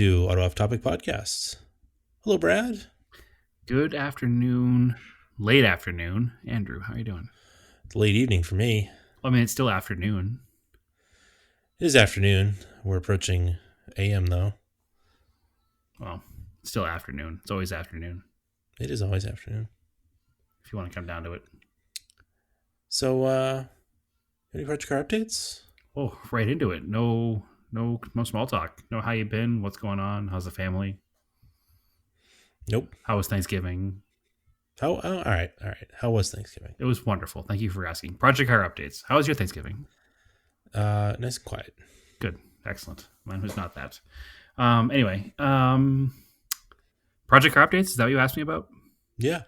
do Auto Off Topic podcasts. Hello, Brad. Good afternoon, late afternoon. Andrew, how are you doing? It's late evening for me. I mean, it's still afternoon. It is afternoon. We're approaching AM, though. Well, it's still afternoon. It's always afternoon, It is always afternoon. if you want to come down to it. So, any project car updates? Oh, right into it. No small talk. No, how you been? What's going on? How's the family? Nope. How was Thanksgiving? All right. How was Thanksgiving? It was wonderful. Thank you for asking. Project car updates. How was your Thanksgiving? Nice and quiet. Good. Excellent. Mine was not that. Anyway, project car updates. Is that what you asked me about? Yeah.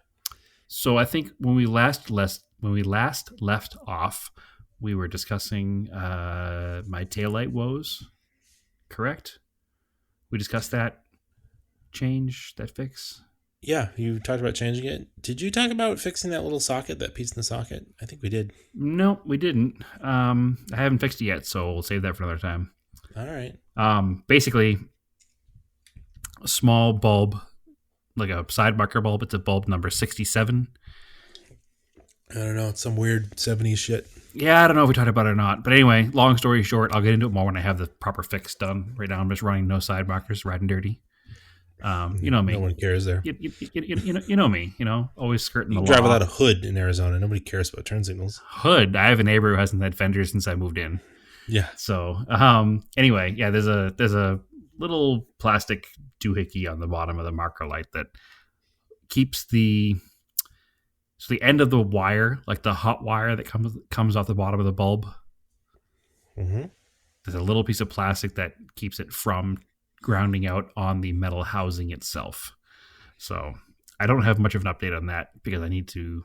So I think when we last left off, we were discussing my taillight woes. Correct? We discussed that change, that fix. Yeah, you talked about changing it. Did you talk about fixing that little socket, that piece in the socket? I think we did. No, we didn't. I haven't fixed it yet, so we'll save that for another time. All right. Basically, a small bulb, like a side marker bulb. It's a bulb number 67. I don't know. It's some weird 70s shit. Yeah, I don't know if we talked about it or not. But anyway, long story short, I'll get into it more when I have the proper fix done. Right now, I'm just running no side markers, riding dirty. You know me. No one cares there. You know me. Always skirting You the can drive law. without a hood in Arizona. Nobody cares about turn signals. Hood. I have a neighbor who hasn't had fenders since I moved in. Yeah. So, anyway, yeah, there's a little plastic doohickey on the bottom of the marker light that keeps the end of the wire, like the hot wire that comes off the bottom of the bulb. Mm-hmm. There's a little piece of plastic that keeps it from grounding out on the metal housing itself. So I don't have much of an update on that because I need to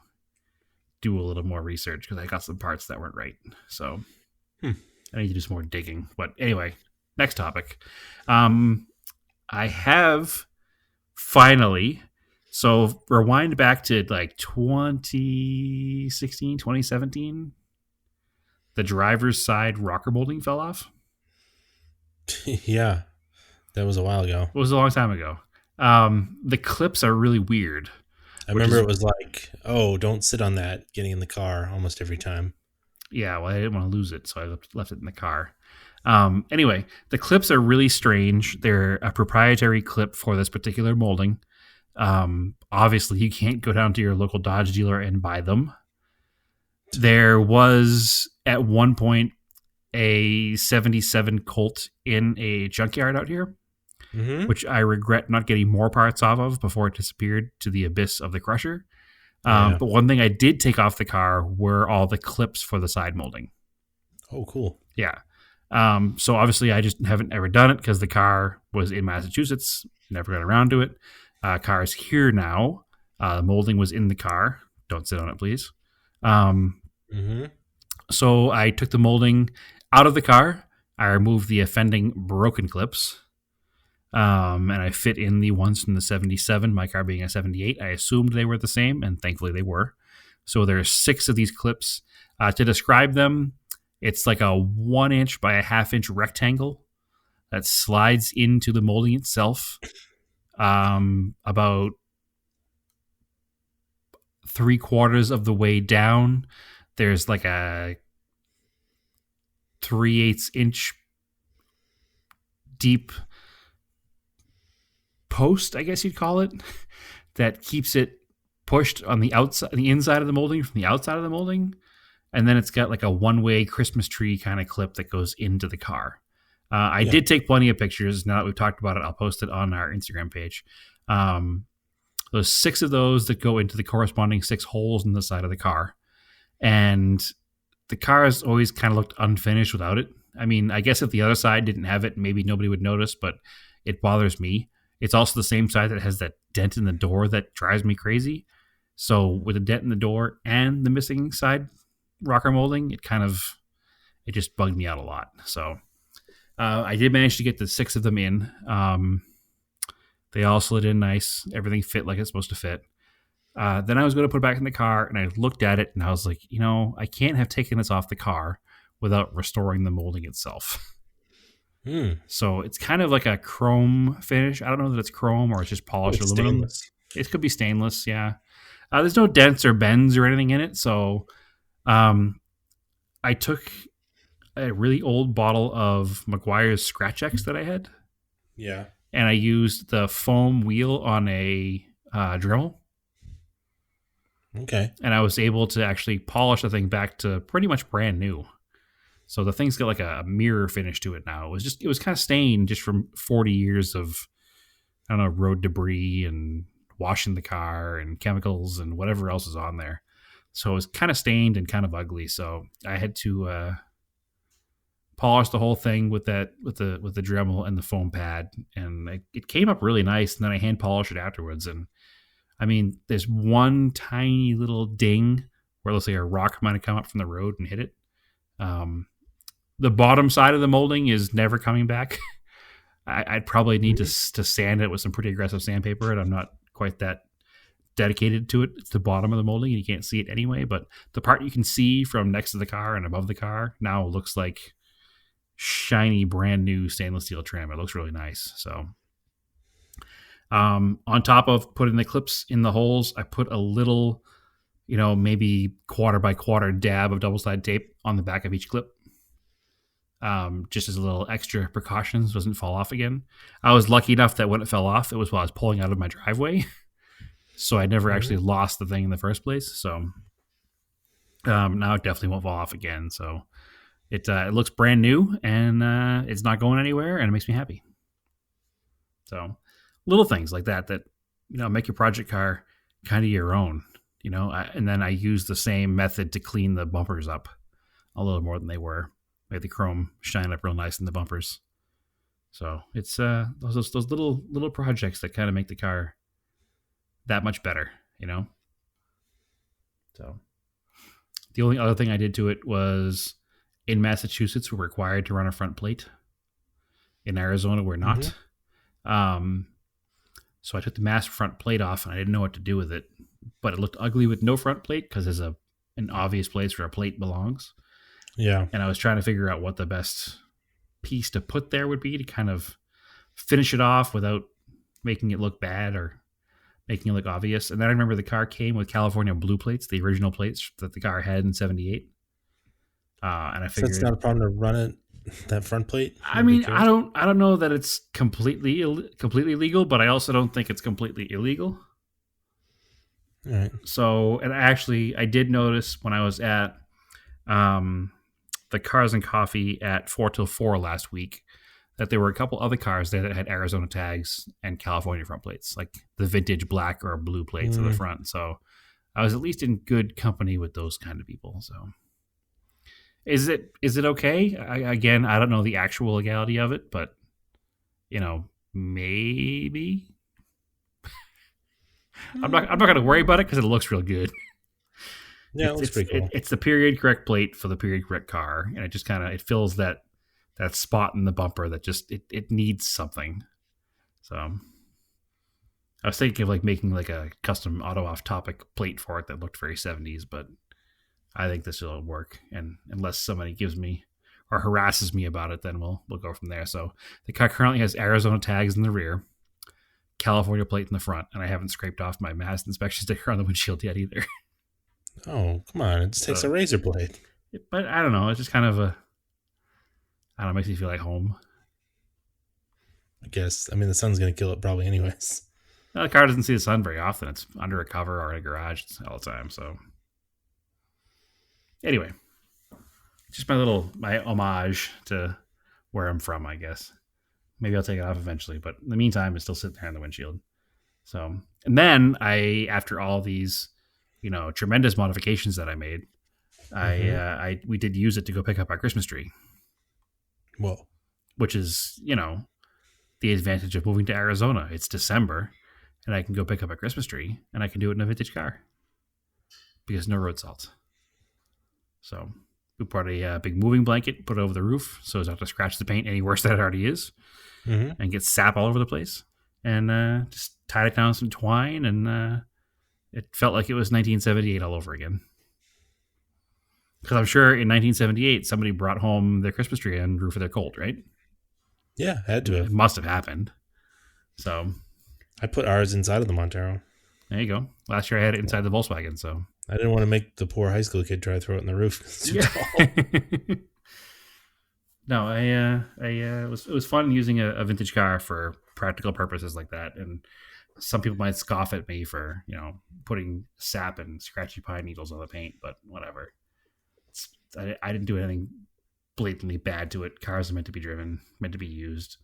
do a little more research because I got some parts that weren't right. So I need to do some more digging. But anyway, next topic. I have finally, so rewind back to like 2016, 2017, the driver's side rocker molding fell off. Yeah. That was a while ago. It was a long time ago. The clips are really weird. I remember it was like, oh, don't sit on that getting in the car almost every time. Yeah, well, I didn't want to lose it, so I left it in the car. Anyway, the clips are really strange. They're a proprietary clip for this particular molding. Obviously, you can't go down to your local Dodge dealer and buy them. There was, at one point, a 77 Colt in a junkyard out here, which I regret not getting more parts off of before it disappeared to the abyss of the crusher. But one thing I did take off the car were all the clips for the side molding. Oh, cool. Yeah. So obviously I just haven't ever done it because the car was in Massachusetts. Never got around to it. Car is here now. The molding was in the car. Don't sit on it, please. So I took the molding out of the car. I removed the offending broken clips. And I fit in the ones from the 77, my car being a 78. I assumed they were the same, and thankfully they were. So there's 6 of these clips. To describe them, it's like a 1 inch by a 1/2 inch rectangle that slides into the molding itself. About 3/4 of the way down, there's like a 3/8 inch deep post, I guess you'd call it, that keeps it pushed on the outside, the inside of the molding from the outside of the molding. And then it's got like a one-way Christmas tree kind of clip that goes into the car. I did take plenty of pictures. Now that we've talked about it, I'll post it on our Instagram page. There's 6 of those that go into the corresponding 6 holes in the side of the car. And the car has always kind of looked unfinished without it. I mean, I guess if the other side didn't have it, maybe nobody would notice, but it bothers me. It's also the same side that has that dent in the door that drives me crazy. So with a dent in the door and the missing side rocker molding, it just bugged me out a lot. So I did manage to get the 6 of them in. They all slid in nice. Everything fit like it's supposed to fit. Then I was going to put it back in the car, and I looked at it, and I was like, I can't have taken this off the car without restoring the molding itself. Hmm. So it's kind of like a chrome finish. I don't know that it's chrome or it's just polished It's aluminum. stainless. It could be stainless, yeah. There's no dents or bends or anything in it. So um, I took a really old bottle of Meguiar's Scratch X that I had, Yeah. and I used the foam wheel on a Dremel, Okay. and I was able to actually polish the thing back to pretty much brand new. So the thing's got like a mirror finish to it now. It was kind of stained just from 40 years of, I don't know, road debris and washing the car and chemicals and whatever else is on there. So it was kind of stained and kind of ugly. So I had to polish the whole thing with the Dremel and the foam pad, and it came up really nice. And then I hand polished it afterwards, and I mean, there's one tiny little ding where it looks like a rock might have come up from the road and hit it. Um, the bottom side of the molding is never coming back. I'd probably need to sand it with some pretty aggressive sandpaper, and I'm not quite that dedicated to it. It's the bottom of the molding, and you can't see it anyway. But the part you can see from next to the car and above the car now looks like shiny, brand new stainless steel trim. It looks really nice. So, on top of putting the clips in the holes, I put a little, maybe quarter by quarter dab of double sided tape on the back of each clip. Just as a little extra precautions, doesn't fall off again. I was lucky enough that when it fell off, it was while I was pulling out of my driveway. So I never actually lost the thing in the first place. So now it definitely won't fall off again. So it looks brand new, and it's not going anywhere, and it makes me happy. So little things like that make your project car kind of your own, and then I use the same method to clean the bumpers up a little more than they were. Make the chrome shine up real nice in the bumpers. So it's those little projects that kind of make the car that much better, So the only other thing I did to it was, in Massachusetts, we're required to run a front plate. In Arizona, we're not. So I took the mass front plate off, and I didn't know what to do with it. But it looked ugly with no front plate because there's an obvious place where a plate belongs. Yeah. And I was trying to figure out what the best piece to put there would be to kind of finish it off without making it look bad or making it look obvious. And then I remember the car came with California blue plates, the original plates that the car had in '78. And I figured, so it's not a problem to run it, that front plate. I mean, I don't know that it's completely legal, but I also don't think it's completely illegal. All right. So, and I did notice when I was at the Cars and Coffee at 4 till 4 last week that there were a couple other cars there that had Arizona tags and California front plates, like the vintage black or blue plates at the front. So I was at least in good company with those kind of people. So is it okay? Again, I don't know the actual legality of it, but maybe. I'm not going to worry about it because it looks real good. Yeah, it looks pretty cool. It's the period correct plate for the period correct car, and it just it fills that spot in the bumper that just it needs something. So I was thinking of making a custom auto off topic plate for it that looked very 70s, but I think this will work. And unless somebody gives me or harasses me about it, then we'll go from there. So the car currently has Arizona tags in the rear, California plate in the front, and I haven't scraped off my mass inspection sticker on the windshield yet either. Oh, come on. It just takes a razor blade. But I don't know. It's just kind of makes me feel like home. I guess. I mean, the sun's going to kill it probably anyways. Well, the car doesn't see the sun very often. It's under a cover or in a garage all the time. So anyway, just my homage to where I'm from, I guess. Maybe I'll take it off eventually, but in the meantime, it's still sitting there on the windshield. So, and then after all these, tremendous modifications that I made, we did use it to go pick up our Christmas tree. Whoa. Which is, the advantage of moving to Arizona. It's December, and I can go pick up a Christmas tree, and I can do it in a vintage car because no road salt. So we put a big moving blanket, put it over the roof so as not to scratch the paint any worse than it already is, and get sap all over the place, and just tied it down with some twine, and it felt like it was 1978 all over again. Because I'm sure in 1978, somebody brought home their Christmas tree on the roof of their Colt, right? Yeah, had to It have. must have happened. So I put ours inside of the Montero. there you go. Last year I had it inside the Volkswagen. So I didn't want to make the poor high school kid try to throw it in the roof. It's too tall. No, it was fun using a vintage car for practical purposes like that. And some people might scoff at me for, putting sap and scratchy pine needles on the paint, but whatever. I didn't do anything blatantly bad to it. Cars are meant to be driven, meant to be used.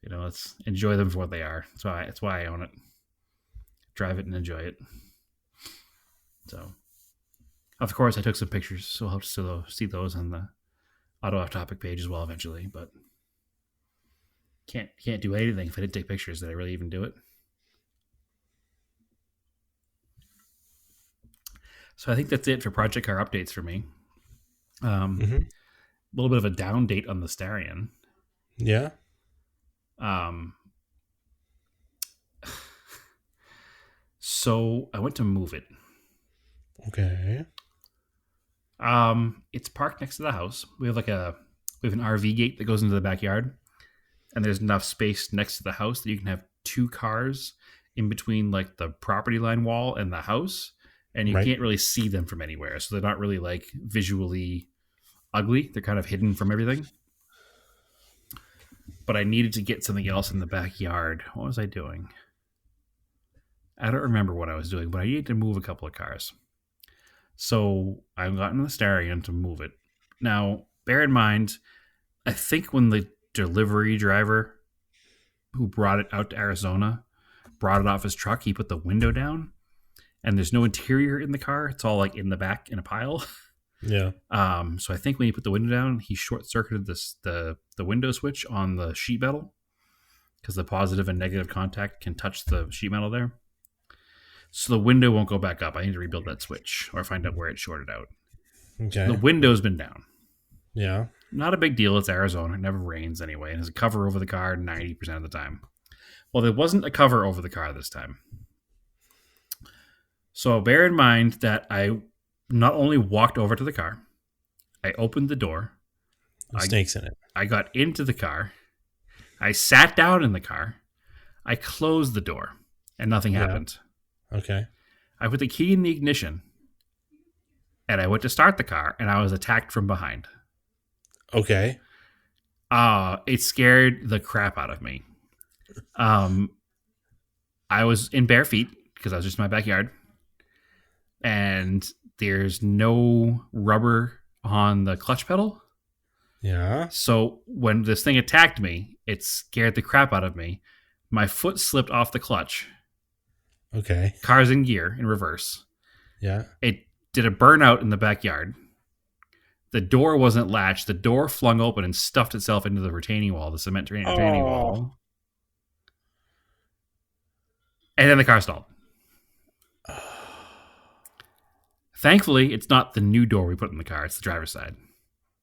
Let's enjoy them for what they are. That's why I own it. Drive it and enjoy it. So, of course, I took some pictures, so I'll still see those on the Auto Off Topic page as well eventually. But can't do anything if I didn't take pictures. Did I really even do it? So I think that's it for Project Car updates for me. A little bit of a down date on the Starion. Yeah. So I went to move it. Okay. It's parked next to the house. We have an RV gate that goes into the backyard, and there's enough space next to the house that you can have two cars in between like the property line wall and the house, and you can't really see them from anywhere. So they're not really like visually ugly. They're kind of hidden from everything. But I needed to get something else in the backyard. What was I doing? I don't remember what I was doing, but I needed to move a couple of cars. So I got in the Starion to move it. Now, bear in mind, I think when the delivery driver who brought it out to Arizona brought it off his truck, he put the window down, and there's no interior in the car. It's all like in the back in a pile. Yeah. So I think when he put the window down, he short-circuited the window switch on the sheet metal because the positive and negative contact can touch the sheet metal there. So the window won't go back up. I need to rebuild that switch or find out where it shorted out. Okay. The window's been down. Yeah. Not a big deal. It's Arizona. It never rains anyway. And there's a cover over the car 90% of the time. Well, there wasn't a cover over the car this time. So bear in mind that I not only walked over to the car, I opened the door. Snakes in it. I got into the car. I sat down in the car. I closed the door, and nothing happened. Okay. I put the key in the ignition, and I went to start the car, and I was attacked from behind. Okay. It scared the crap out of me. I was in bare feet because I was just in my backyard, and there's no rubber on the clutch pedal. Yeah. So when this thing attacked me, it scared the crap out of me. My foot slipped off the clutch. Okay. Car's in gear in reverse. Yeah. It did a burnout in the backyard. The door wasn't latched. The door flung open and stuffed itself into the retaining wall, the cement retaining wall. And then the car stalled. Thankfully, it's not the new door we put in the car. It's the driver's side.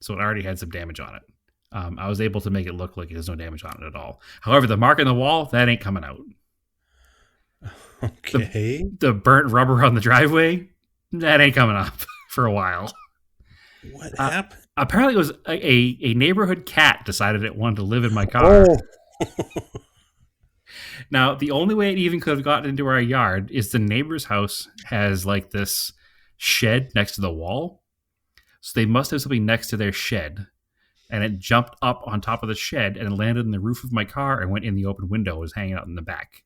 So it already had some damage on it. I was able to make it look like there's no damage on it at all. However, the mark on the wall, that ain't coming out. Okay. The burnt rubber on the driveway, that ain't coming up for a while. What happened? Apparently, it was a neighborhood cat decided it wanted to live in my car. Now, the only way it even could have gotten into our yard is the neighbor's house has like this shed next to the wall. So they must have something next to their shed. And it jumped up on top of the shed and landed in the roof of my car and went in the open window. It was hanging out in the back.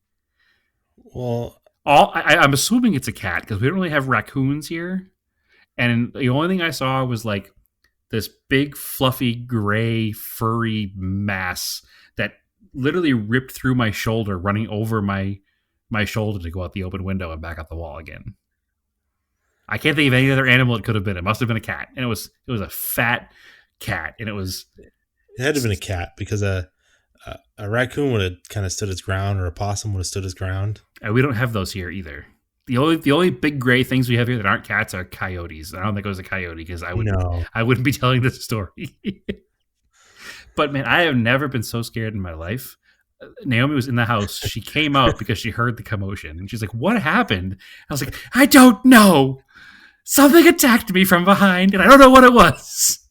Well, I'm assuming it's a cat because we don't really have raccoons here. And the only thing I saw was like this big, fluffy, gray, furry mass that literally ripped through my shoulder, running over my shoulder to go out the open window and back up the wall again. I can't think of any other animal it could have been. It must have been a cat. And it was a fat cat. And it had to have been a cat because a raccoon would have kind of stood its ground, or a possum would have stood its ground. And we don't have those here either. The only big gray things we have here that aren't cats are coyotes. I don't think it was a coyote because I wouldn't be telling this story. But man, I have never been so scared in my life. Naomi was in the house. She came out because she heard the commotion. And she's like, what happened? I was like, I don't know. Something attacked me from behind, and I don't know what it was.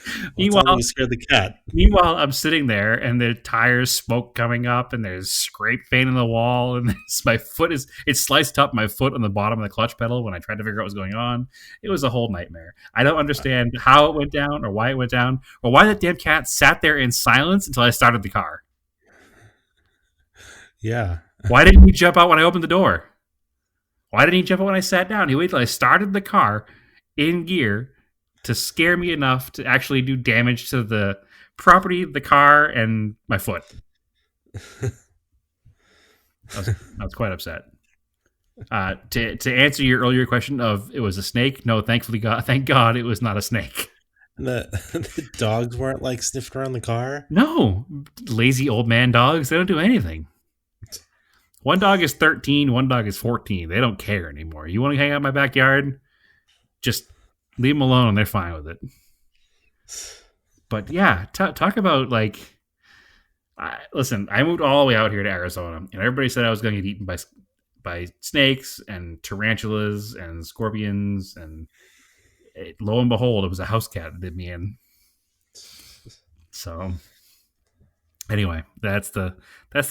Well, tell me Meanwhile, you scared the cat. Meanwhile, I'm sitting there and the tires smoke coming up and there's scrape paint in the wall and my foot it's sliced up my foot on the bottom of the clutch pedal when I tried to figure out what was going on. It was a whole nightmare. I don't understand how it went down or why it went down or why that damn cat sat there in silence until I started the car. Yeah. Why didn't he jump out when I opened the door? Why didn't he jump out when I sat down? He waited till I started the car in gear to scare me enough to actually do damage to the property, the car, and my foot. I was quite upset. To answer your earlier question of it was a snake, no, thank God it was not a snake. The dogs weren't like sniffing around the car. No, lazy old man dogs, they don't do anything. One dog is 13, one dog is 14. They don't care anymore. You want to hang out in my backyard? Just leave them alone. They're fine with it. But yeah, talk about like, listen, I moved all the way out here to Arizona, and everybody said I was going to get eaten by snakes and tarantulas and scorpions, and lo and behold, it was a house cat that did me in. So anyway, that's the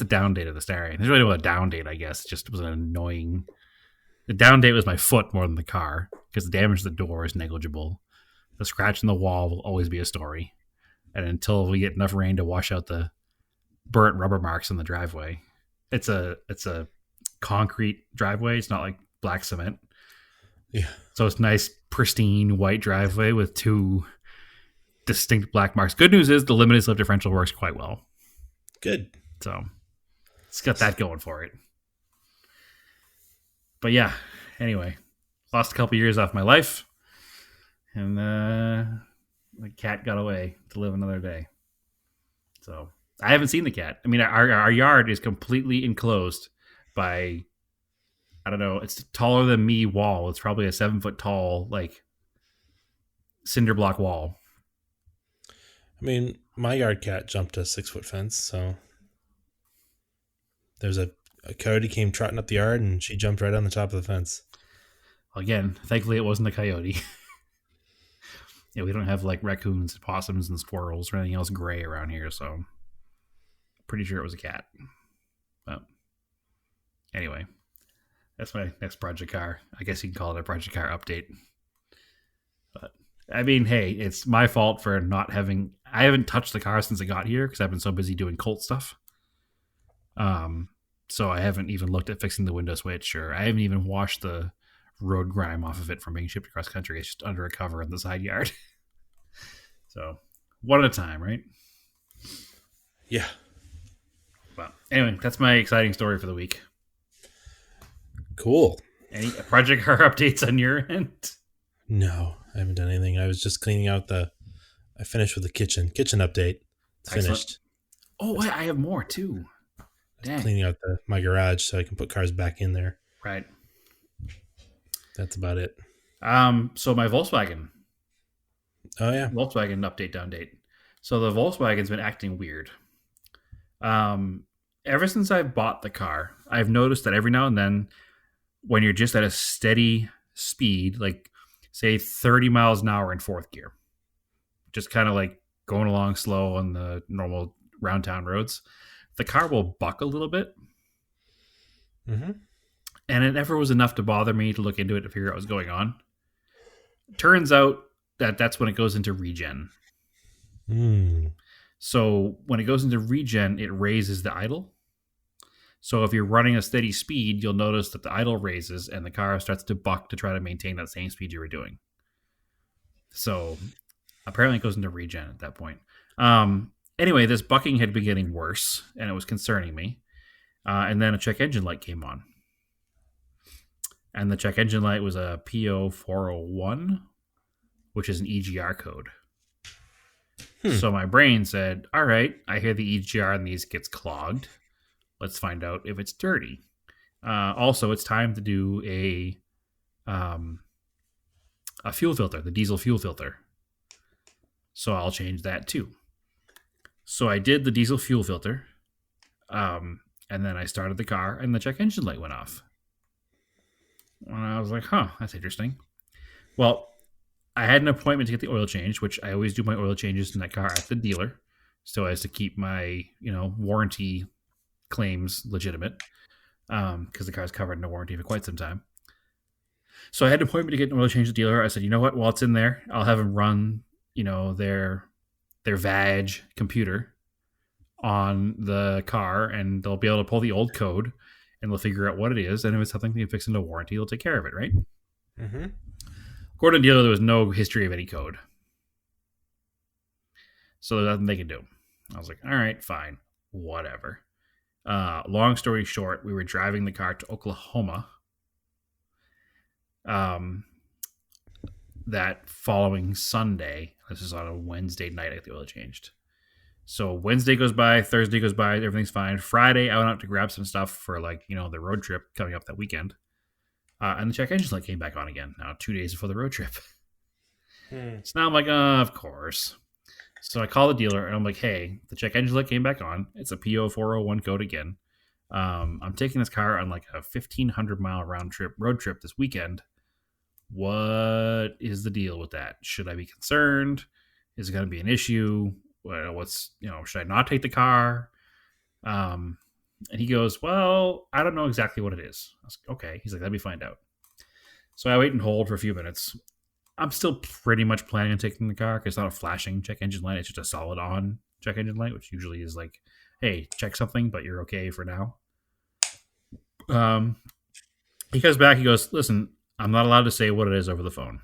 down date of the Starion. There's really no down date, I guess. It just was an annoying. The down date was my foot more than the car because the damage to the door is negligible. The scratch in the wall will always be a story, and until we get enough rain to wash out the burnt rubber marks in the driveway, it's a concrete driveway. It's not like black cement. Yeah. So it's nice, pristine white driveway with two distinct black marks. Good news is the limited slip differential works quite well. Good. So it's got that going for it. But yeah, anyway, lost a couple years off my life, and the cat got away to live another day. So I haven't seen the cat. I mean, our yard is completely enclosed by, I don't know, it's taller than me wall. It's probably a 7-foot tall, like, cinder block wall. I mean, my yard cat jumped a 6-foot fence, so there's a coyote came trotting up the yard, and she jumped right on the top of the fence. Again, thankfully it wasn't a coyote. Yeah, we don't have like raccoons, possums, and squirrels or anything else gray around here, so pretty sure it was a cat. But anyway, that's my next project car. I guess you can call it a project car update. But I mean, hey, it's my fault for not having. I haven't touched the car since I got here because I've been so busy doing Colt stuff. So I haven't even looked at fixing the window switch, or I haven't even washed the road grime off of it from being shipped across country. It's just under a cover in the side yard. So one at a time, right? Yeah. Well, anyway, that's my exciting story for the week. Cool. Any project car updates on your end? No, I haven't done anything. I was just cleaning out I finished with the kitchen update. It's finished. Oh, wait, I have more too. Dang. Cleaning out my garage so I can put cars back in there. Right. That's about it. So my Volkswagen. Oh yeah. Volkswagen update down date. So the Volkswagen's been acting weird. Ever since I bought the car, I've noticed that every now and then when you're just at a steady speed, like say 30 miles an hour in fourth gear, just kind of like going along slow on the normal round town roads, the car will buck a little bit. Mm-hmm. And it never was enough to bother me to look into it to figure out what was going on. Turns out that that's when it goes into regen. So when it goes into regen, it raises the idle. So if you're running a steady speed, you'll notice that the idle raises and the car starts to buck to try to maintain that same speed you were doing. So apparently it goes into regen at that point. Anyway, this bucking had been getting worse, and it was concerning me. And then a check engine light came on. And the check engine light was a P0401, which is an EGR code. So my brain said, all right, I hear the EGR in these gets clogged. Let's find out if it's dirty. Also, it's time to do a fuel filter, the diesel fuel filter. So I'll change that too. So I did the diesel fuel filter, and then I started the car, and the check engine light went off. And I was like, huh, that's interesting. Well, I had an appointment to get the oil change, which I always do my oil changes in that car at the dealer, so as to keep my warranty claims legitimate, because the car's covered in a warranty for quite some time. So I had an appointment to get an oil change at the dealer. I said, you know what? While it's in there, I'll have them run their VAG computer on the car, and they'll be able to pull the old code, and they'll figure out what it is. And if it's something they can fix into warranty, they'll take care of it, right? Mm-hmm. According to the dealer, there was no history of any code, so there's nothing they could do. I was like, all right, fine, whatever. Long story short, we were driving the car to Oklahoma that following Sunday. This is on a Wednesday night. I get the oil changed. So Wednesday goes by, Thursday goes by, everything's fine. Friday, I went out to grab some stuff for the road trip coming up that weekend. And the check engine light came back on again. Now 2 days before the road trip. So now I'm like, of course. So I call the dealer and I'm like, hey, the check engine light came back on. It's a PO401 code again. I'm taking this car on like a 1,500 mile road trip this weekend. What is the deal with that? Should I be concerned? Is it going to be an issue? Should I not take the car? And he goes, well, I don't know exactly what it is. I was like, okay. He's like, let me find out. So I wait and hold for a few minutes. I'm still pretty much planning on taking the car because it's not a flashing check engine light. It's just a solid on check engine light, which usually is like, hey, check something, but you're okay for now. He comes back. He goes, listen, I'm not allowed to say what it is over the phone.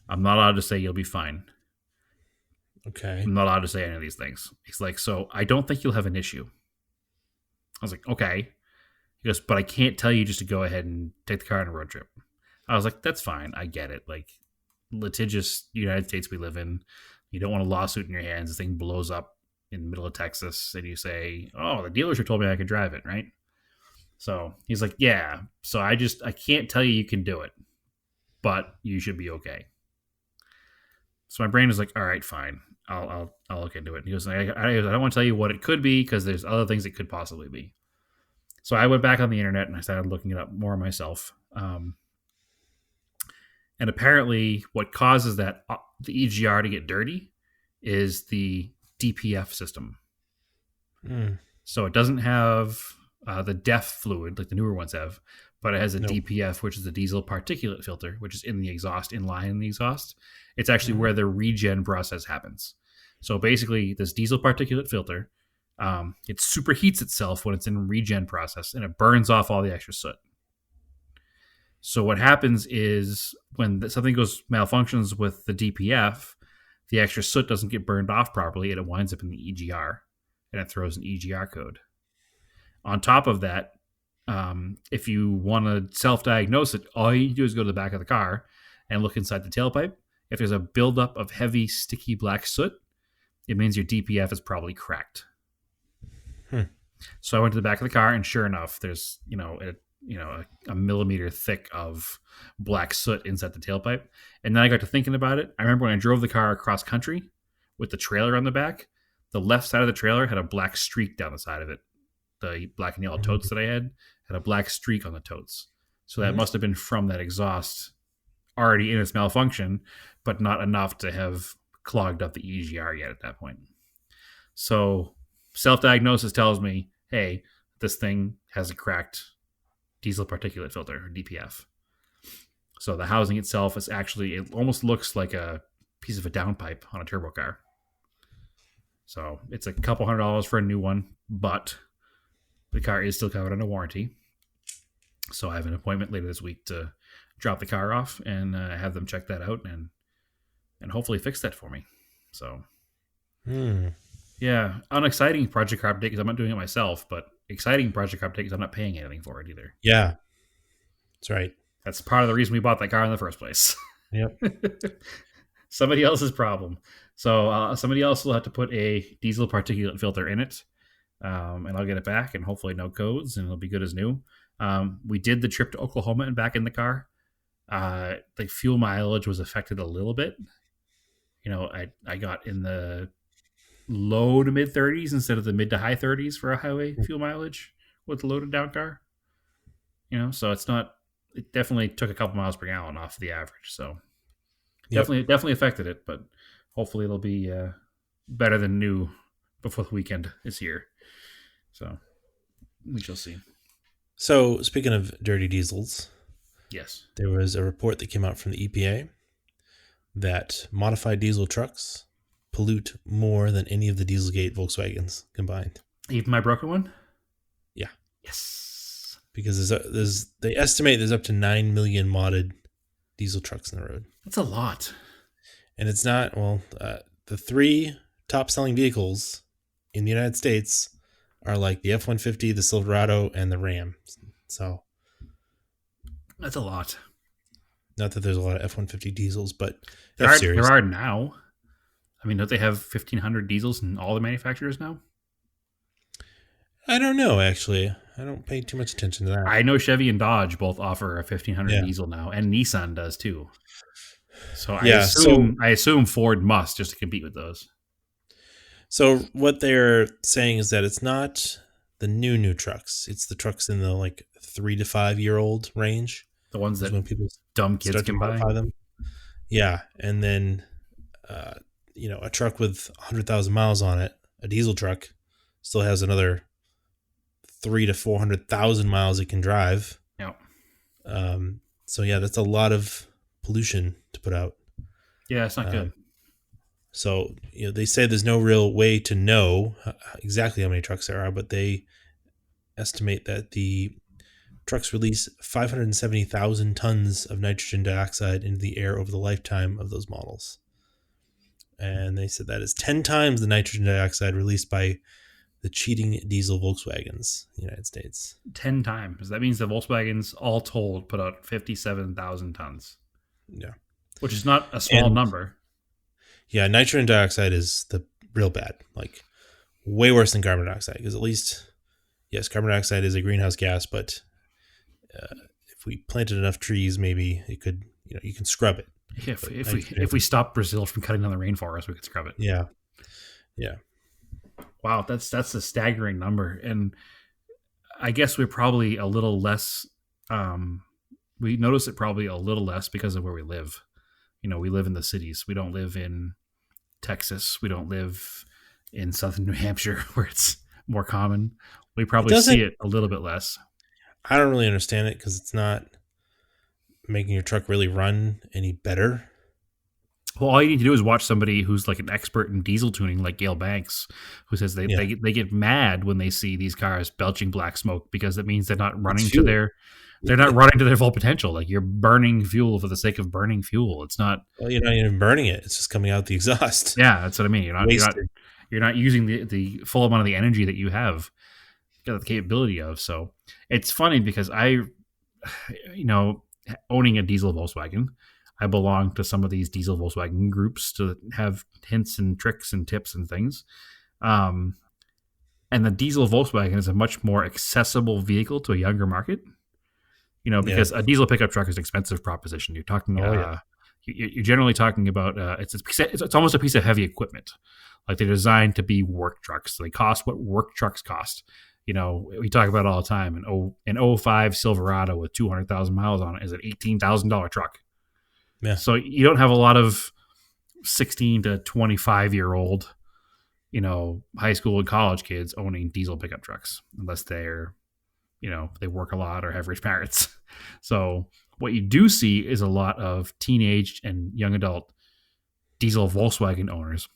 I'm not allowed to say you'll be fine. Okay. I'm not allowed to say any of these things. He's like, so I don't think you'll have an issue. I was like, okay. He goes, but I can't tell you just to go ahead and take the car on a road trip. I was like, that's fine. I get it. Like, litigious United States we live in. You don't want a lawsuit in your hands. This thing blows up in the middle of Texas, and you say, oh, the dealership told me I could drive it, right? So he's like, yeah. So I can't tell you can do it, but you should be okay. So my brain is like, all right, fine. I'll look into it. And he goes, I don't want to tell you what it could be because there's other things it could possibly be. So I went back on the internet and I started looking it up more myself. And apparently what causes the EGR to get dirty is the DPF system. So it doesn't have the DEF fluid like the newer ones have, but it has a DPF, which is the diesel particulate filter, which is in the exhaust, in line in the exhaust. It's actually where the regen process happens. So basically this diesel particulate filter, it superheats itself when it's in regen process and it burns off all the extra soot. So what happens is when something malfunctions with the DPF, the extra soot doesn't get burned off properly and it winds up in the EGR and it throws an EGR code. On top of that, if you want to self-diagnose it, all you do is go to the back of the car and look inside the tailpipe. If there's a buildup of heavy, sticky black soot, it means your DPF is probably cracked. So I went to the back of the car, and sure enough, there's a millimeter thick of black soot inside the tailpipe. And then I got to thinking about it. I remember when I drove the car across country with the trailer on the back, the left side of the trailer had a black streak down the side of it. The black and yellow totes that I had a black streak on the totes. So that must have been from that exhaust already in its malfunction, but not enough to have clogged up the EGR yet at that point. So self-diagnosis tells me, hey, this thing has a cracked diesel particulate filter, or DPF. So the housing itself is actually, it almost looks like a piece of a downpipe on a turbo car. So it's a couple $100 for a new one, but the car is still covered under warranty. So I have an appointment later this week to drop the car off and have them check that out and hopefully fix that for me. So, yeah, unexciting project car update because I'm not doing it myself, but exciting project car update because I'm not paying anything for it either. Yeah, that's right. That's part of the reason we bought that car in the first place. Yep. Somebody else's problem. So somebody else will have to put a diesel particulate filter in it, and I'll get it back, and hopefully no codes, and it'll be good as new. We did the trip to Oklahoma and back in the car. The fuel mileage was affected a little bit. I got in the low to mid 30s instead of the mid to high 30s for a highway fuel mileage with a loaded down car. So it definitely took a couple miles per gallon off the average. So Yep. Definitely affected it, but hopefully it'll be better than new before the weekend is here. So we shall see. So speaking of dirty diesels, Yes. there was a report that came out from the EPA that modified diesel trucks pollute more than any of the Dieselgate Volkswagens combined. Even my broken one? Yeah, Yes. because they estimate there's up to 9 million modded diesel trucks in the road. That's a lot. And it's not, the three top selling vehicles in the United States are like the F-150, the Silverado, and the Ram. So, That's a lot. not that there's a lot of F-150 diesels, but There F-Series. are now. I mean, don't they have 1,500 diesels in all the manufacturers now? I don't know, actually. I don't pay too much attention to that. I know Chevy and Dodge both offer a 1,500 Yeah. diesel now, and Nissan does too. So Yeah, I assume Ford must just to compete with those. So what they're saying is that it's not the new trucks. It's the trucks in the like 3 to 5 year old range. The ones Is that when people dumb kids start to can buy. modify them. Yeah, and then a truck with 100,000 miles on it, a diesel truck, still has another 3 to 400,000 miles it can drive. Yeah. So yeah, that's a lot of pollution to put out. Yeah, it's not good. So they say there's no real way to know exactly how many trucks there are, but they estimate that the trucks release 570,000 tons of nitrogen dioxide into the air over the lifetime of those models. And they said that is 10 times the nitrogen dioxide released by the cheating diesel Volkswagens in the United States. 10 times. That means the Volkswagens, all told, put out 57,000 tons. Yeah. Which is not a small number. Yeah, nitrogen dioxide is the real bad. Like, way worse than carbon dioxide. Because at least, yes, carbon dioxide is a greenhouse gas, but if we planted enough trees, maybe it could, you can scrub it. If we stop Brazil from cutting down the rainforest, we could scrub it. Yeah. Yeah. Wow, that's a staggering number. And I guess we're probably a little less, we notice it probably a little less because of where we live. We live in the cities. We don't live in Texas. We don't live in southern New Hampshire where it's more common. We probably see it a little bit less. I don't really understand it because it's not making your truck really run any better. Well, all you need to do is watch somebody who's like an expert in diesel tuning, like Gail Banks, who says they get mad when they see these cars belching black smoke because that means they're not running to their full potential. Like, you're burning fuel for the sake of burning fuel. It's not. Well, you're not even burning it; it's just coming out the exhaust. Yeah, that's what I mean. You're not using the full amount of the energy that you have got the capability of. So it's funny because owning a diesel Volkswagen, I belong to some of these diesel Volkswagen groups to have hints and tricks and tips and things. And the diesel Volkswagen is a much more accessible vehicle to a younger market. Because a diesel pickup truck is an expensive proposition. You're talking, you're generally talking about it's almost a piece of heavy equipment. Like, they're designed to be work trucks. They cost what work trucks cost. We talk about it all the time. An 05 Silverado with 200,000 miles on it is an $18,000 truck. Yeah. So you don't have a lot of 16 to 25-year-old, high school and college kids owning diesel pickup trucks unless they're, they work a lot or have rich parents. So what you do see is a lot of teenage and young adult diesel Volkswagen owners.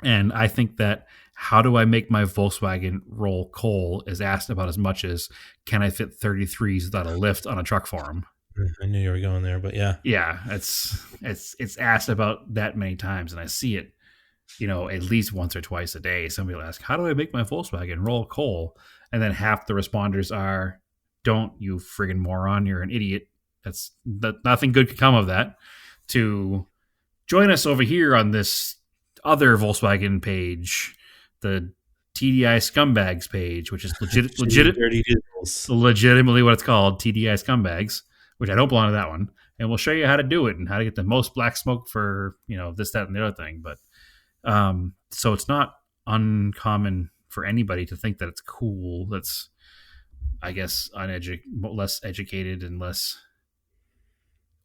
And I think that how do I make my Volkswagen roll coal is asked about as much as can I fit 33s without a lift on a truck for them. I knew you were going there, but yeah. Yeah, it's asked about that many times, and I see it, at least once or twice a day. Somebody will ask, how do I make my Volkswagen roll coal? And then half the responders are, don't, you friggin' moron, you're an idiot. Nothing good could come of that. To join us over here on this other Volkswagen page, the TDI Scumbags page, which is legitimately what it's called, TDI Scumbags, which I don't belong to that one. And we'll show you how to do it and how to get the most black smoke for, this, that, and the other thing. But so it's not uncommon for anybody to think that it's cool. That's, I guess, less educated and less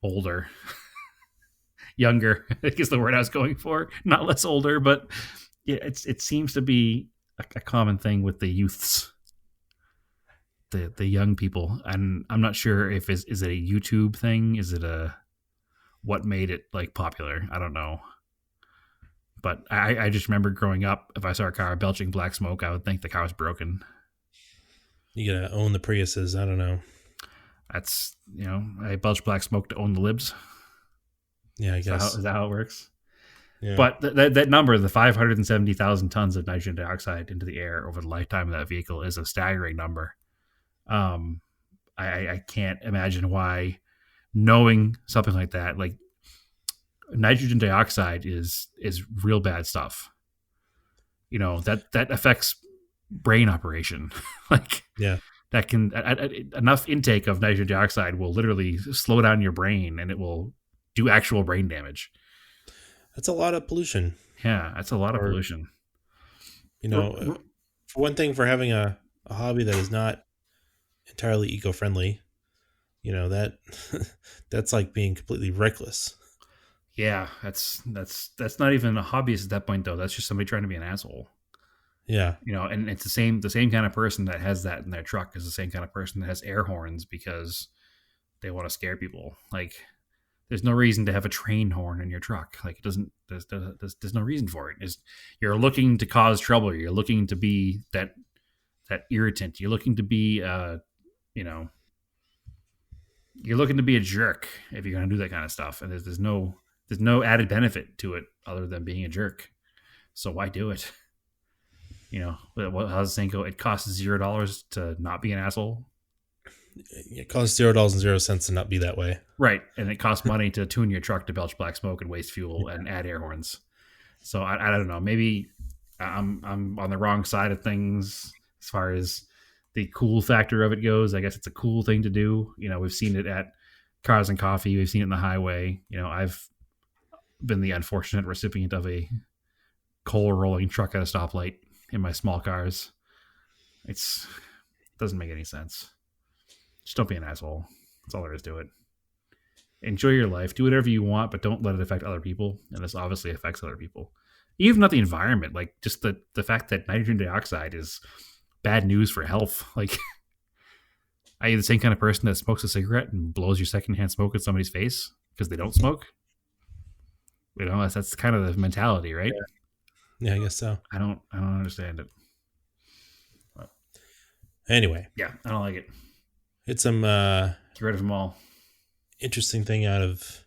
older. younger, I think is the word I was going for. Not less older, but yeah, it seems to be a common thing with the youths, the young people. And I'm not sure if is it a YouTube thing? Is it a what made it like popular? I don't know. But I just remember growing up, if I saw a car belching black smoke, I would think the car was broken. You gotta own the Priuses. I don't know. That's, I belch black smoke to own the libs. Yeah, I guess. Is that how it works? Yeah. But that number, the 570,000 tons of nitrogen dioxide into the air over the lifetime of that vehicle, is a staggering number. I can't imagine why, knowing something like that, like nitrogen dioxide is real bad stuff. That affects brain operation. Like, yeah, that can enough intake of nitrogen dioxide will literally slow down your brain, and it will do actual brain damage. that's a lot of pollution. Yeah, that's a lot of pollution. For one thing, for having a hobby that is not entirely eco-friendly, that that's like being completely reckless. Yeah, that's not even a hobbyist at that point, though. That's just somebody trying to be an asshole. Yeah. And it's the same kind of person that has that in their truck is the same kind of person that has air horns because they want to scare people. Like, there's no reason to have a train horn in your truck. Like, it doesn't. There's no reason for it. You're looking to cause trouble. You're looking to be that irritant. You're looking to be you're looking to be a jerk if you're going to do that kind of stuff. And there's no added benefit to it other than being a jerk. So why do it? How's the saying go? It costs $0 to not be an asshole. It costs $0.00 to not be that way. Right. And it costs money to tune your truck to belch black smoke and waste fuel and add air horns. So I don't know. Maybe I'm on the wrong side of things as far as the cool factor of it goes. I guess it's a cool thing to do. We've seen it at Cars and Coffee. We've seen it in the highway. I've been the unfortunate recipient of a coal rolling truck at a stoplight in my small cars. It doesn't make any sense. Just don't be an asshole. That's all there is to it. Enjoy your life. Do whatever you want, but don't let it affect other people. And this obviously affects other people. Even not the environment. Like, just the fact that nitrogen dioxide is bad news for health. Like, are you the same kind of person that smokes a cigarette and blows your secondhand smoke in somebody's face because they don't smoke? That's kind of the mentality, right? Yeah, I guess so. I don't understand it. But anyway. Yeah, I don't like it. It's some get rid of them all. Interesting thing out of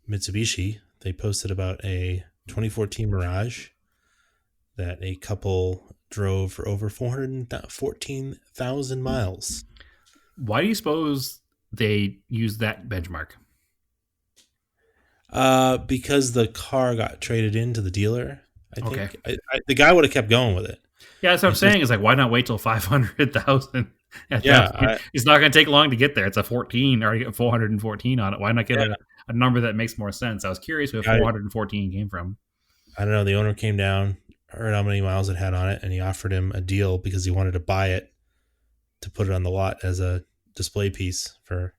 Mitsubishi. They posted about a 2014 Mirage that a couple drove for over 414,000 miles. Why do you suppose they use that benchmark? Because the car got traded into the dealer. I think okay. The guy would have kept going with it. Yeah, that's what I'm saying. Is like, why not wait till 500,000? It's not going to take long to get there. It's a 14 or 414 on it. Why not get a number that makes more sense? I was curious where 414 came from. I don't know. The owner came down, heard how many miles it had on it, and he offered him a deal because he wanted to buy it to put it on the lot as a display piece for.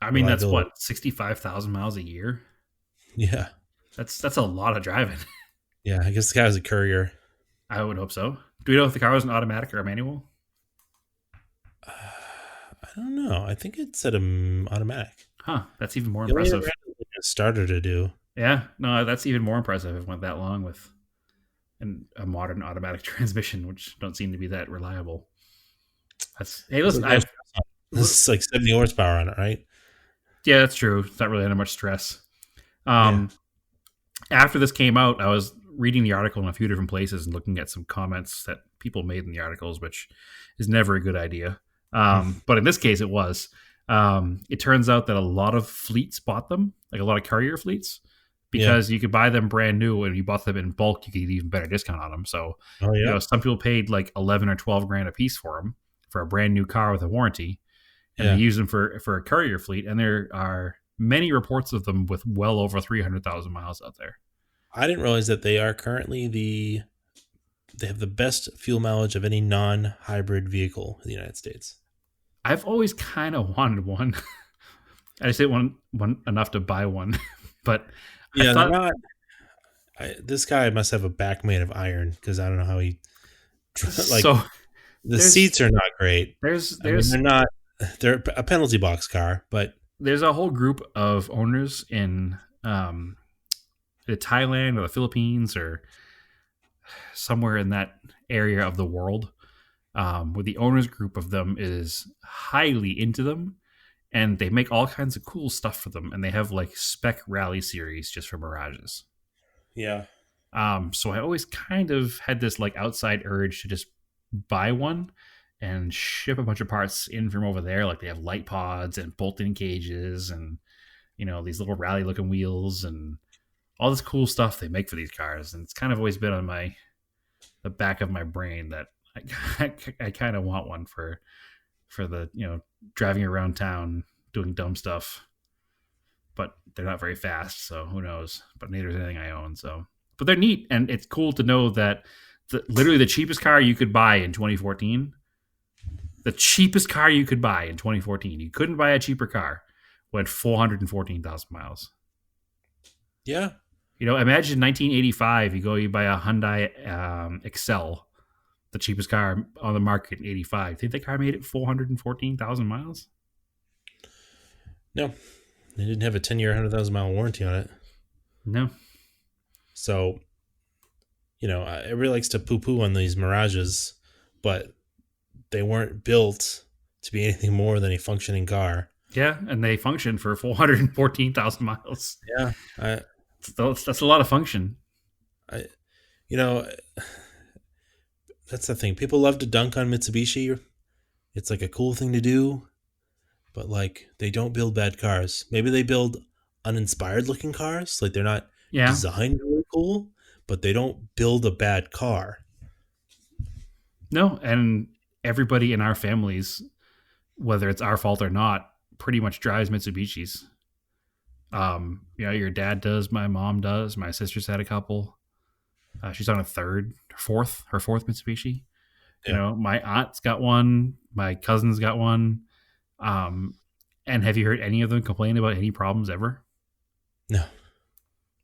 I mean, that's what, 65,000 miles a year. Yeah, that's a lot of driving. Yeah, I guess the guy was a courier. I would hope so. Do we know if the car was an automatic or a manual? I don't know. I think it said automatic. Huh. That's even more impressive. A starter to do. Yeah. No, that's even more impressive. It went that long with a modern automatic transmission, which don't seem to be that reliable. Hey, listen. This is like 70 horsepower on it, right? Yeah, that's true. It's not really under much stress. After this came out, I was reading the article in a few different places and looking at some comments that people made in the articles, which is never a good idea. But in this case, it was. It turns out that a lot of fleets bought them, like a lot of courier fleets, because you could buy them brand new, and you bought them in bulk, you could get even better discount on them. So, some people paid like 11 or 12 grand a piece for them for a brand new car with a warranty, and they use them for a courier fleet. And there are many reports of them with well over 300,000 miles out there. I didn't realize that they are currently they have the best fuel mileage of any non-hybrid vehicle in the United States. I've always kind of wanted one. I just didn't want enough to buy one, but I Yeah, they're thought not. This guy must have a back made of iron because I don't know how he like so. the There's seats are not great. there's I mean, there's they're not. They're a penalty box car, but there's a whole group of owners in Thailand or the Philippines or somewhere in that area of the world, where the owners group of them is highly into them, and they make all kinds of cool stuff for them, and they have like spec rally series just for Mirages. yeah, So I always kind of had this like outside urge to just buy one and ship a bunch of parts in from over there. Like they have light pods and bolt-in cages and these little rally looking wheels and all this cool stuff they make for these cars. And it's kind of always been on the back of my brain that I kind of want one for the driving around town doing dumb stuff. But they're not very fast, so who knows? But neither is anything I own. So, but they're neat, and it's cool to know that literally the cheapest car you could buy in 2014, the cheapest car you could buy in 2014, you couldn't buy a cheaper car, went 414,000 miles. yeah. Imagine 1985. You buy a Hyundai Excel, the cheapest car on the market in '85. Think the car made it 414,000 miles? No, they didn't have a 10-year, 100,000-mile warranty on it. No. So, everybody likes to poo-poo on these Mirages, but they weren't built to be anything more than a functioning car. Yeah, and they function for 414,000 miles. Yeah, That's a lot of function. you know, that's the thing. People love to dunk on Mitsubishi. It's like a cool thing to do, but like they don't build bad cars. Maybe they build uninspired looking cars. Like they're not Yeah. designed really cool, but they don't build a bad car. No, and everybody in our families, whether it's our fault or not, pretty much drives Mitsubishis. Your dad does, my mom does, my sister's had a couple. She's on her fourth Mitsubishi. Yeah. My aunt's got one, my cousin's got one. And have you heard any of them complain about any problems ever? No.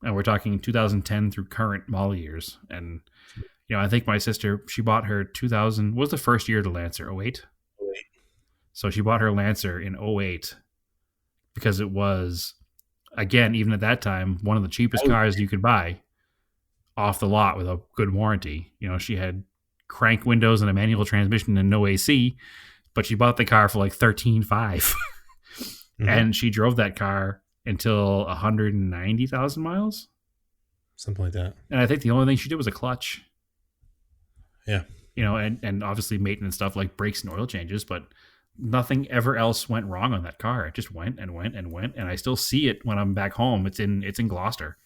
And we're talking 2010 through current model years. And, I think my sister, she bought her 2000, what was the first year of the Lancer? 08? 08. So she bought her Lancer in 08 because it was, again, even at that time, one of the cheapest cars you could buy off the lot with a good warranty. She had crank windows and a manual transmission and no AC, but she bought the car for like $13,500. Mm-hmm. And she drove that car until 190,000 miles. Something like that. And I think the only thing she did was a clutch. Yeah. And obviously maintenance stuff like brakes and oil changes, but nothing ever else went wrong on that car. It just went and went and went. And I still see it when I'm back home. It's in Gloucester.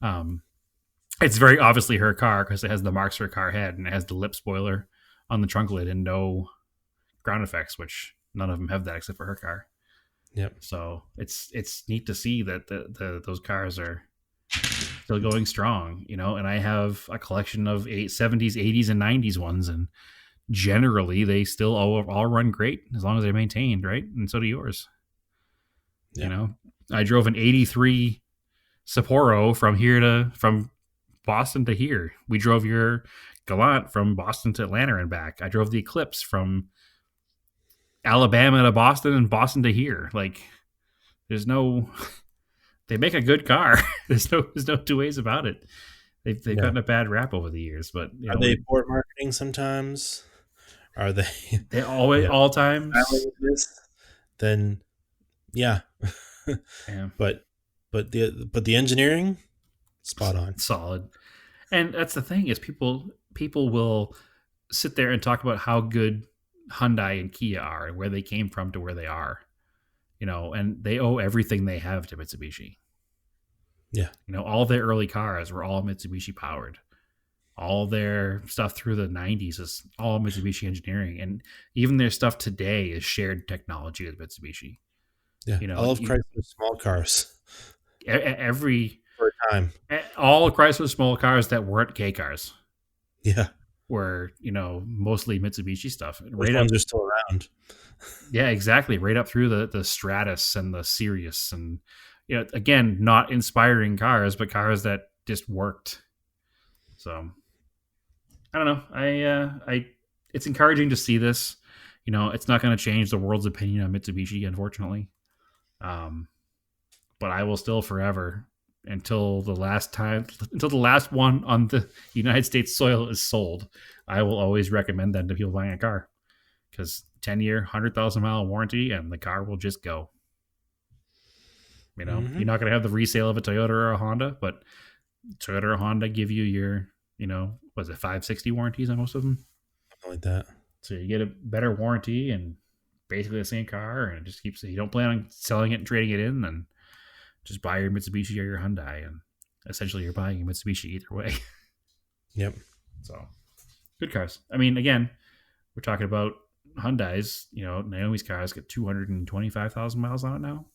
It's very obviously her car because it has the marks her car had, and it has the lip spoiler on the trunk lid and no ground effects, which none of them have that except for her car. Yep. So it's neat to see that those cars are still going strong, and I have a collection of 70s, 80s, and 90s ones, and generally they still all run great as long as they're maintained, right? And so do yours. Yep. I drove an 83 Sapporo from Boston to here. We drove your Galant from Boston to Atlanta and back. I drove the Eclipse from Alabama to Boston and Boston to here. Like, they make a good car. There's no two ways about it. They've gotten a bad rap over the years, but are they port marketing sometimes? Are they? They always all times. Then, yeah. Yeah. But the engineering, spot on, solid. And that's the thing is people will sit there and talk about how good Hyundai and Kia are and where they came from to where they are, and they owe everything they have to Mitsubishi. Yeah. All their early cars were all Mitsubishi powered. All their stuff through the 90s is all Mitsubishi engineering. And even their stuff today is shared technology with Mitsubishi. Yeah. All of Chrysler's small cars. For a time. All of Chrysler's small cars that weren't K cars. Yeah. Were, mostly Mitsubishi stuff. Which ones are still around? Yeah, exactly. Right up through the Stratus and the Sirius and, again, not inspiring cars, but cars that just worked. So I don't know. It's encouraging to see this. It's not going to change the world's opinion on Mitsubishi, unfortunately. Um, but I will still forever until the last one on the United States soil is sold. I will always recommend them to people buying a car because 10-year, 100,000-mile warranty, and the car will just go. You're not going to have the resale of a Toyota or a Honda, but Toyota or Honda give you your, was it 560 warranties on most of them? Something like that. So you get a better warranty and basically the same car, and it just keeps. You don't plan on selling it and trading it in, then just buy your Mitsubishi or your Hyundai, and essentially you're buying a Mitsubishi either way. Yep. So good cars. I mean, again, we're talking about Hyundais. Naomi's car's got 225,000 miles on it now.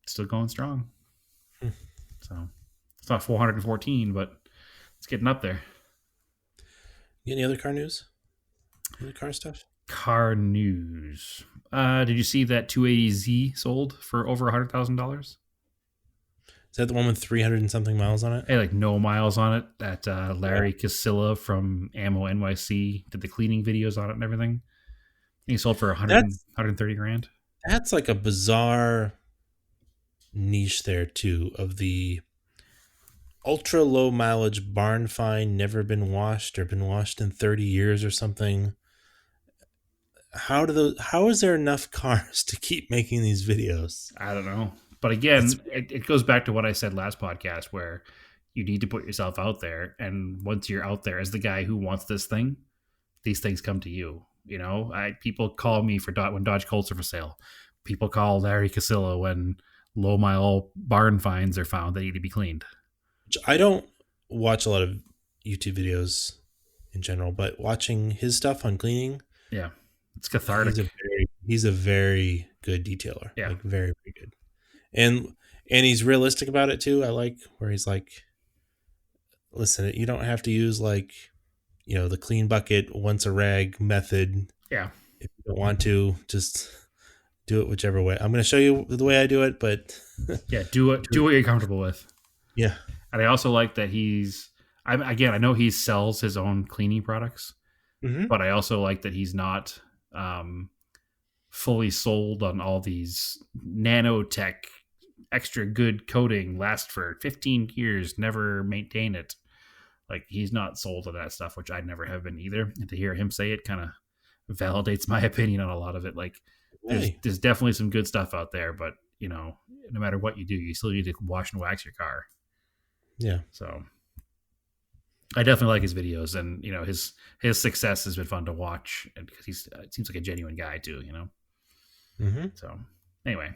Still going strong. So it's not 414, but it's getting up there. Any other car news? Any car stuff? Car news. Did you see that 280Z sold for over $100,000? Is that the one with 300 and something miles on it? Hey, like no miles on it. That Larry Casilla from Ammo NYC did the cleaning videos on it and everything. He sold for 130 grand. That's like a bizarre niche there too, of the ultra low mileage barn find, never been washed or been washed in 30 years or something. How is there enough cars to keep making these videos? I don't know. But again, it goes back to what I said last podcast, where you need to put yourself out there. And once you're out there as the guy who wants this thing, these things come to you. People call me when Dodge Colts are for sale. People call Larry Casilla when low mile barn finds are found that need to be cleaned. I don't watch a lot of YouTube videos in general, but watching his stuff on cleaning, yeah, it's cathartic. He's a very good detailer. Yeah, like very, very good, and he's realistic about it too. I like where he's like, listen, you don't have to use the clean bucket once a rag method. Yeah, if you don't want to, just do it whichever way. I'm going to show you the way I do it, but yeah, do what you're comfortable with. Yeah. And I also like that I know he sells his own cleaning products, but I also like that he's not fully sold on all these nanotech extra good coating, last for 15 years, never maintain it. Like, he's not sold on that stuff, which I never have been either. And to hear him say it kind of validates my opinion on a lot of it. Like, there's definitely some good stuff out there, but no matter what you do, you still need to wash and wax your car. Yeah. So I definitely like his videos, and his success has been fun to watch, and because it seems like a genuine guy too. So anyway,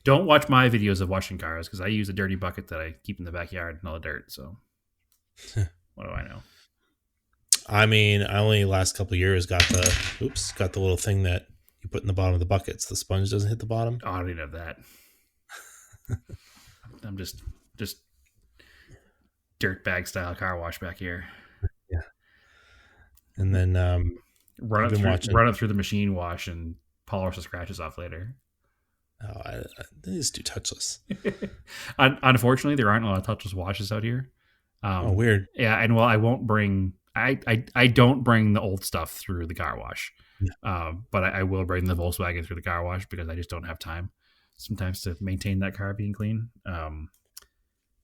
don't watch my videos of washing cars because I use a dirty bucket that I keep in the backyard and all the dirt. So what do I know? I mean, I only last couple of years got the little thing that you put in the bottom of the bucket so the sponge doesn't hit the bottom. Oh, I don't even have that. I'm just dirtbag style car wash back here. Yeah. And then run it through the machine wash and polish the scratches off later. Oh, they just do touchless. Unfortunately, there aren't a lot of touchless washes out here. Weird. Yeah, and I won't bring. I don't bring the old stuff through the car wash, but I will bring the Volkswagen through the car wash because I just don't have time sometimes to maintain that car being clean.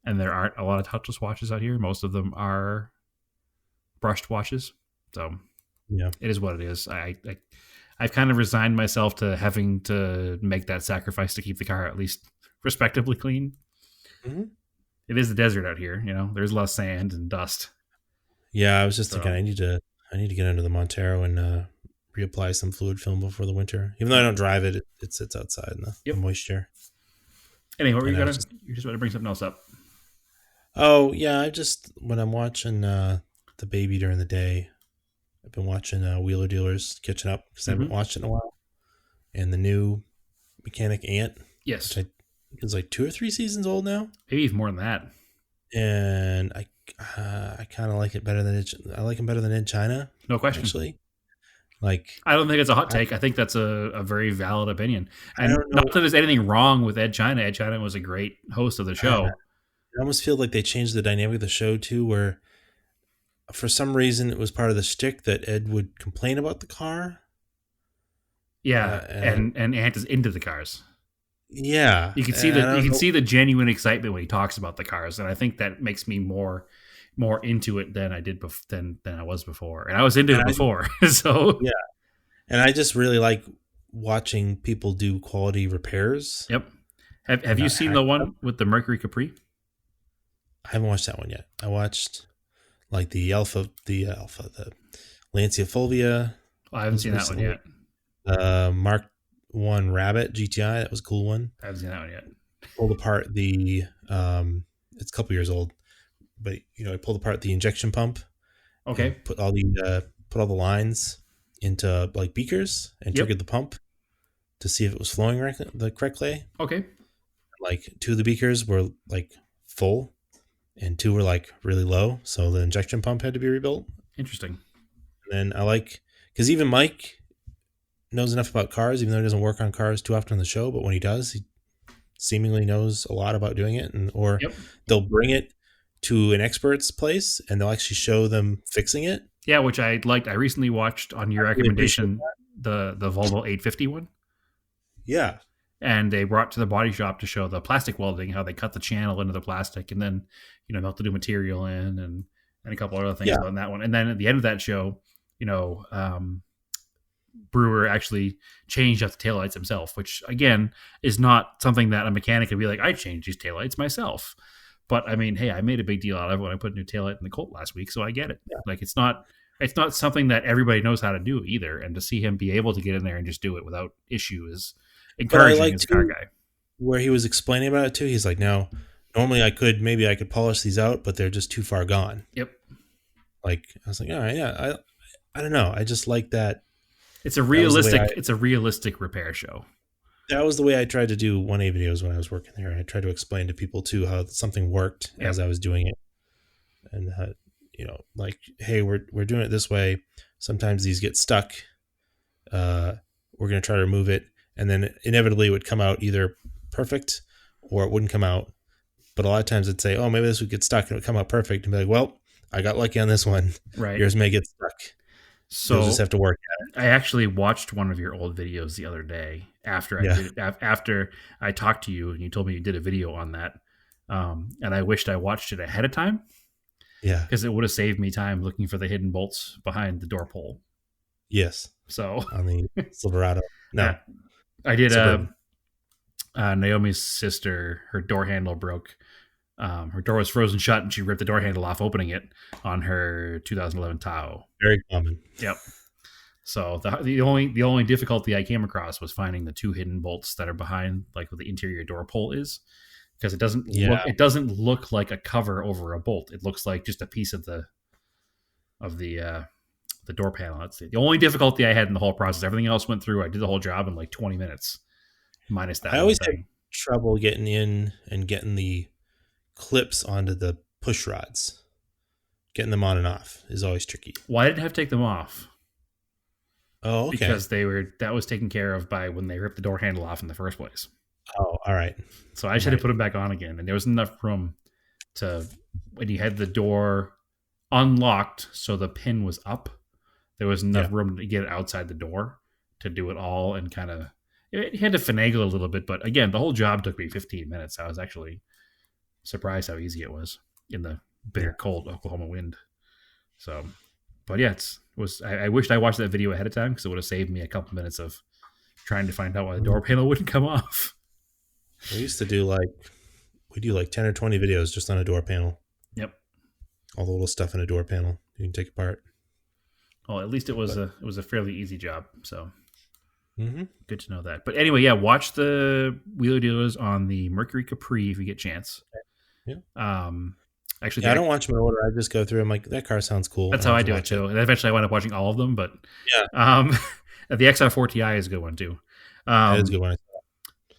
And there aren't a lot of touchless washes out here. Most of them are brushed washes. So yeah, it is what it is. I've kind of resigned myself to having to make that sacrifice to keep the car at least respectably clean. Mm-hmm. It is the desert out here. There's a lot of sand and dust. Yeah, I was just thinking I need to get under the Montero and reapply some fluid film before the winter. Even though I don't drive it, it sits outside in the moisture. Anyway, you're just about to bring something else up. Oh yeah, when I'm watching the baby during the day, I've been watching Wheeler Dealers, catching up because I haven't watched it in a while, and the new Mechanic Ant. Yes, which is like 2 or 3 seasons old now. Maybe even more than that. And I kind of like it better than I like him better than Ed China. No question. Actually, Like, I don't think it's a hot I, take. I think that's a very valid opinion. I And don't not know. that there's anything wrong with Ed China. Ed China was a great host of the show. I almost feel like they changed the dynamic of the show too, where for some reason it was part of the shtick that Ed would complain about the car. Yeah, And and Ant is into the cars. yeah, You can see and I you don't can know. see the genuine excitement when he talks about the cars, and I think that makes me more into it than I did than I was before, and I was into And it I before. So yeah, and I just really like watching people do quality repairs yep. Have and you not seen hack the stuff. one with the Mercury Capri? I haven't watched that one yet. I watched like the Lancia Fulvia I haven't was seen that one recently. yet. Mark One Rabbit GTI, that was a cool one. I haven't seen that one yet. Pulled apart the it's a couple years old, but I pulled apart the injection pump and Okay. put all the lines into like beakers and Yep. triggered the pump to see if it was flowing the correct way. Okay. Like two of the beakers were like full and two were like really low, so the injection pump had to be rebuilt. Interesting. And then I like because even Mike knows enough about cars, even though he doesn't work on cars too often on the show. But when he does, he seemingly knows a lot about doing it, or Yep. they'll bring it to an expert's place and they'll actually show them fixing it. Yeah, which I liked. I recently watched on your I really appreciate recommendation the Volvo 850 one. Yeah, And they brought to the body shop to show the plastic welding, how they cut the channel into the plastic and then, melt the new material in and a couple other things yeah, on that one. And then at the end of that show, Brewer actually changed out the taillights himself, which again is not something that a mechanic could be like, I changed these taillights myself. But I mean, hey, I made a big deal out of it when I put a new taillight in the Colt last week, so I get it. yeah. Like it's not something that everybody knows how to do either. And to see him be able to get in there and just do it without issue is But I encouraging like as a car too guy. where he was explaining about it too. He's like, now normally maybe I could polish these out, but they're just too far gone. Yep. Like I was like, all right, yeah, I don't know. I just like that. It's a That was the way realistic repair show. that was the way I tried to do 1A videos when I was working there. I tried to explain to people too how something worked Yep. as I was doing it, and like, hey, we're doing it this way. Sometimes these get stuck. We're gonna try to remove it, and then inevitably it would come out either perfect or it wouldn't come out. But a lot of times it'd say, oh, maybe this would get stuck, and it would come out perfect, and be like, well, I got lucky on this one. Right. Yours may get stuck. You'll So just have to work. I actually watched one of your old videos the other day after Yeah. after I talked to you and you told me you did a video on that. And I wished I watched it ahead of time Yeah. because it would have saved me time looking for the hidden bolts behind the door pole. Yes. So On the Silverado. No. yeah, I did. Suburban. Naomi's sister, her door handle broke. Her door was frozen shut, and she ripped the door handle off, opening it on her 2011 Tahoe. Very common. Yep. So the only difficulty I came across was finding the two hidden bolts that are behind, like where the interior door pull is, because it doesn't look like a cover over a bolt. It looks like just a piece of the door panel. That's the only difficulty I had in the whole process. Everything else went through. I did the whole job in like 20 minutes, minus that I one always thing. trouble getting in and getting the clips onto the push rods. Getting them on and off is always tricky. Why did I have to take them off? Oh, okay. Because that was taken care of by when they ripped the door handle off in the first place. Oh, all right. So I just had to put them back on again, and there was enough room to when you had the door unlocked, so the pin was up. There was enough room to get it outside the door to do it all, and kind of you had to finagle a little bit. But again, the whole job took me 15 minutes. I was actually surprised how easy it was in the bitter cold Oklahoma wind. So, but yeah, I wished I watched that video ahead of time because it would have saved me a couple minutes of trying to find out why the door panel wouldn't come off. We used to do like 10 or 20 videos just on a door panel. Yep. All the little stuff in a door panel you can take apart. Well, at least it was a fairly easy job. So good to know that. But anyway, yeah, watch the Wheeler Dealers on the Mercury Capri if you get a chance. Yeah. Actually, I don't watch them in order. I just go through. I'm like, that car sounds cool. That's how I do it too. And eventually, I wind up watching all of them. But yeah, the XR4 Ti is a good one too. that is a good one.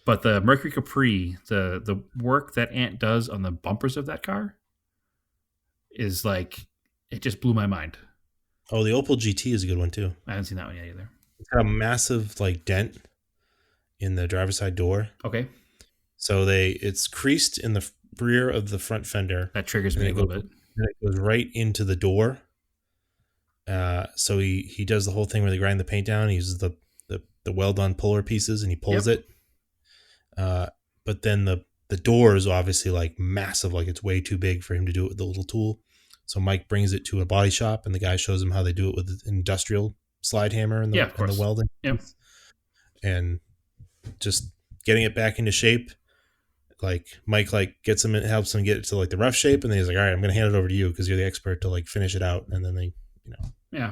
But the Mercury Capri, the work that Ant does on the bumpers of that car is like, it just blew my mind. Oh, the Opel GT is a good one too. I haven't seen that one yet either. It's got a massive like dent in the driver's side door. Okay. So it's creased in the rear of the front fender. That triggers me a little bit. And it goes right into the door. So he does the whole thing where they grind the paint down. He uses the weld-on puller pieces and he pulls it. But then the door is obviously like massive, like it's way too big for him to do it with the little tool. So Mike brings it to a body shop and the guy shows him how they do it with an industrial slide hammer and the welding. Yep. And just getting it back into shape. Like Mike gets him and helps him get it to like the rough shape, and then he's like, all right, I'm going to hand it over to you because you're the expert to like finish it out. And then they,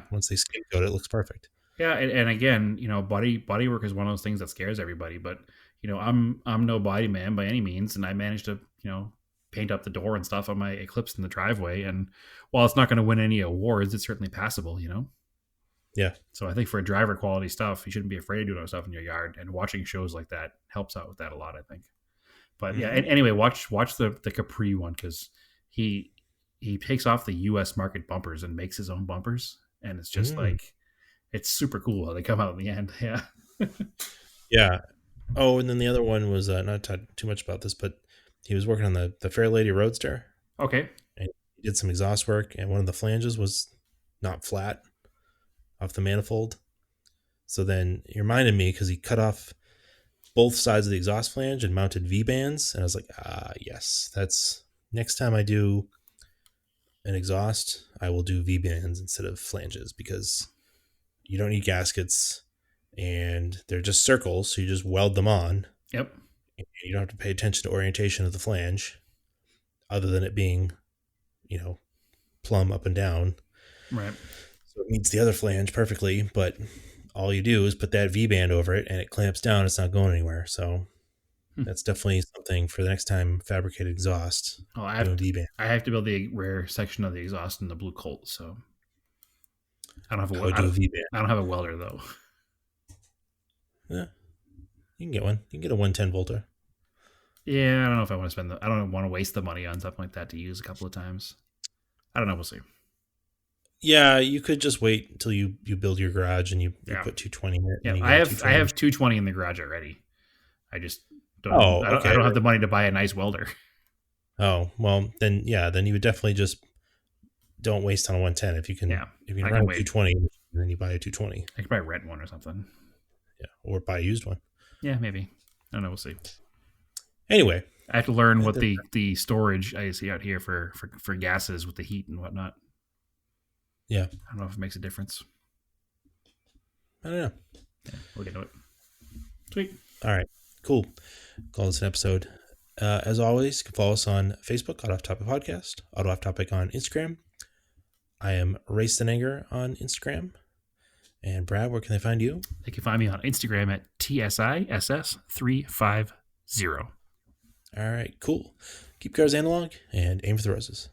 once they scapegoat it, looks perfect. Yeah. And again, body work is one of those things that scares everybody, but I'm no body man by any means. And I managed to, paint up the door and stuff on my Eclipse in the driveway. And while it's not going to win any awards, it's certainly passable, Yeah. So I think for driver quality stuff, you shouldn't be afraid of doing stuff in your yard, and watching shows like that helps out with that a lot, I think. But yeah, and anyway, watch the Capri one, because he takes off the U.S. market bumpers and makes his own bumpers, and it's just like, it's super cool how they come out in the end. Yeah. Yeah. Oh, and then the other one was not talk too much about this, but he was working on the Fairlady Roadster. Okay. And he did some exhaust work, and one of the flanges was not flat off the manifold. So then he reminded me, because he cut off both sides of the exhaust flange and mounted V-bands. And I was like, yes, that's next time I do an exhaust, I will do V-bands instead of flanges, because you don't need gaskets and they're just circles. So you just weld them on. Yep. You don't have to pay attention to orientation of the flange other than it being, plumb up and down. Right. So it meets the other flange perfectly, but all you do is put that V-band over it and it clamps down. It's not going anywhere. So that's definitely something for the next time fabricated exhaust. Oh, I have to build the rear section of the exhaust in the Blue Colt. So I don't have I don't have a welder though. Yeah, you can get one. You can get a 110 volter. Yeah, I don't know if I want to I don't want to waste the money on something like that to use a couple of times. I don't know. We'll see. Yeah, you could just wait until you build your garage and you put 220 in it. Yeah, I have 220 in the garage already. I just don't. I don't have the money to buy a nice welder. Oh well, then you would definitely just don't waste on a 110 if you can. Yeah, if you can run a 220, then you buy a 220. I could probably rent one or something. Yeah, or buy a used one. Yeah, maybe. I don't know. We'll see. Anyway, I have to learn what the storage I see out here for gases with the heat and whatnot. Yeah. I don't know if it makes a difference. I don't know. Yeah, we'll get to it. Sweet. All right. Cool. Call this an episode. As always, you can follow us on Facebook, Auto Off Topic Podcast, Auto Off Topic on Instagram. I am Race and Anger on Instagram. And Brad, where can they find you? They can find me on Instagram at TSISS350. All right. Cool. Keep cars analog and aim for the roses.